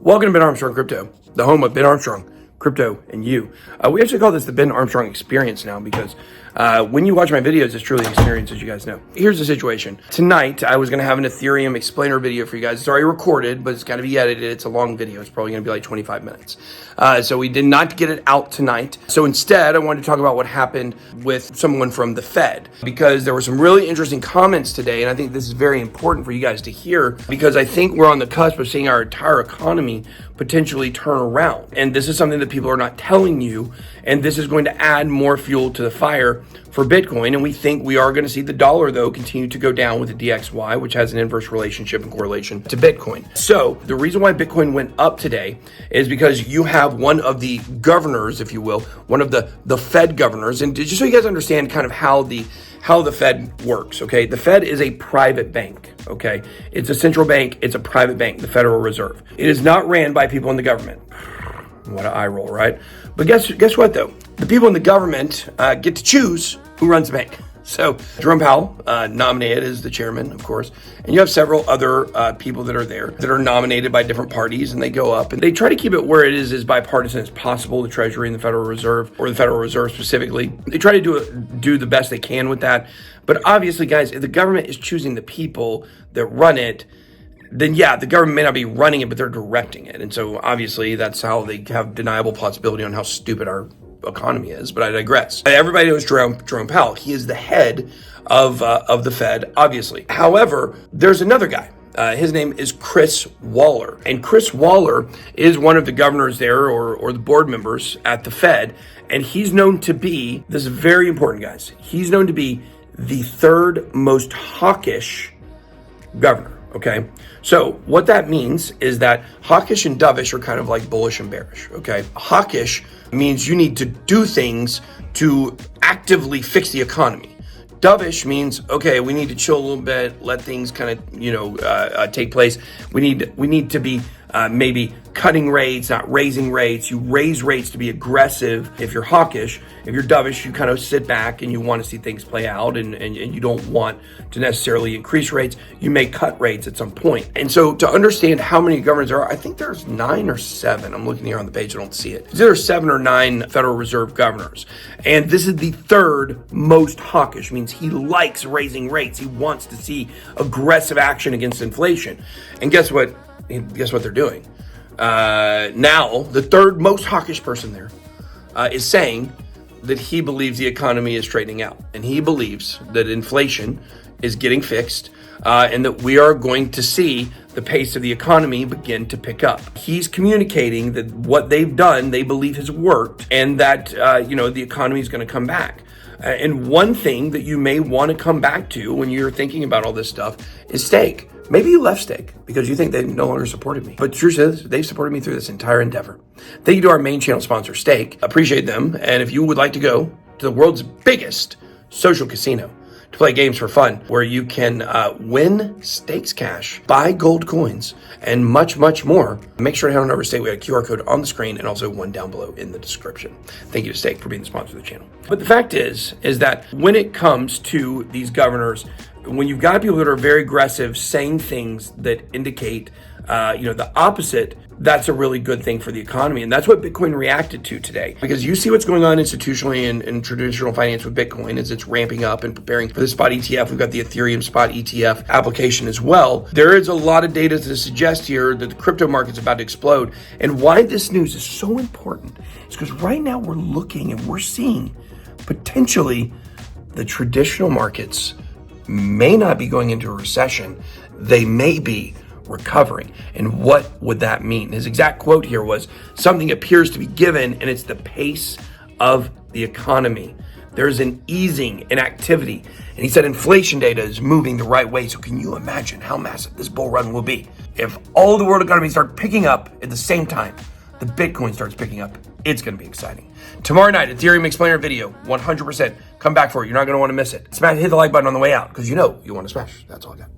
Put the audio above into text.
Welcome to Ben Armstrong Crypto, the home of Ben Armstrong Crypto and you. We actually call this the Ben Armstrong Experience now because when you watch my videos, it's truly an experience, as you guys know. Here's the situation. Tonight, I was going to have an Ethereum explainer video for you guys. It's already recorded, but it's got to be edited. It's a long video. It's probably going to be like 25 minutes. So we did not get it out tonight. So instead, I wanted to talk about what happened with someone from the Fed, because there were some really interesting comments today, and I think this is very important for you guys to hear, because I think we're on the cusp of seeing our entire economy potentially turn around. And this is something that people are not telling you, and this is going to add more fuel to the fire for Bitcoin. And we think we are going to see the dollar, though, continue to go down with the DXY, which has an inverse relationship and correlation to Bitcoin. So the reason why Bitcoin went up today is because you have one of the governors, if you will, one of the Fed governors. And just so you guys understand kind of how the Fed works, okay? The Fed is a private bank, okay? It's a central bank. It's a private bank, the Federal Reserve. It is not ran by people in the government. What an eye roll, right? But guess what, though? The people in the government get to choose who runs the bank. So Jerome Powell, nominated as the chairman, of course, and you have several other people that are there that are nominated by different parties, and they go up and they try to keep it where it is as bipartisan as possible. The Treasury and the Federal Reserve, or the Federal Reserve specifically, they try to do the best they can with that. But obviously, guys, if the government is choosing the people that run it, then yeah, the government may not be running it, but they're directing it. And so obviously that's how they have deniable plausibility on how stupid our economy is, but I digress. Everybody knows Jerome Powell. He is the head of the Fed, obviously. However, there's another guy. His name is Chris Waller. And Chris Waller is one of the governors there, or the board members at the Fed. And he's known to be, this is very important, guys, he's known to be the third most hawkish governor. Okay, so what that means is that hawkish and dovish are kind of like bullish and bearish. Okay, hawkish means you need to do things to actively fix the economy. Dovish means, okay, we need to chill a little bit, let things kind of, take place. We need to be maybe cutting rates, not raising rates. You raise rates to be aggressive if you're hawkish. If you're dovish, you kind of sit back and you want to see things play out, and you don't want to necessarily increase rates. You may cut rates at some point. And so to understand how many governors there are, I think there's 9 or 7. I'm looking here on the page, I don't see it. It's either 7 or 9 Federal Reserve governors. And this is the third most hawkish, means he likes raising rates. He wants to see aggressive action against inflation. And guess what they're doing? Now, the third most hawkish person there is saying that he believes the economy is straightening out, and he believes that inflation is getting fixed, and that we are going to see the pace of the economy begin to pick up. He's communicating that what they've done, they believe has worked, and that the economy is going to come back. And one thing that you may want to come back to when you're thinking about all this stuff is stake. Maybe you left stake because you think they no longer supported me. But the truth is, they've supported me through this entire endeavor. Thank you to our main channel sponsor, Stake. Appreciate them. And if you would like to go to the world's biggest social casino to play games for fun, where you can win stakes cash, buy gold coins, and much, much more, make sure to head on over to Stake. We have a QR code on the screen and also one down below in the description. Thank you to Stake for being the sponsor of the channel. But the fact is that when it comes to these governors, when you've got people that are very aggressive, saying things that indicate, the opposite, that's a really good thing for the economy. And that's what Bitcoin reacted to today. Because you see what's going on institutionally in traditional finance with Bitcoin as it's ramping up and preparing for the spot ETF. We've got the Ethereum spot ETF application as well. There is a lot of data to suggest here that the crypto market's about to explode. And why this news is so important is because right now we're looking and we're seeing potentially the traditional markets may not be going into a recession. They may be recovering. And what would that mean? His exact quote here was, something appears to be given, and it's the pace of the economy. There's an easing in activity. And he said inflation data is moving the right way. So can you imagine how massive this bull run will be? If all the world economies start picking up at the same time, the Bitcoin starts picking up, it's going to be exciting. Tomorrow night, Ethereum explainer video, 100%. Come back for it. You're not going to want to miss it. Hit the like button on the way out because you want to smash. That's all I got.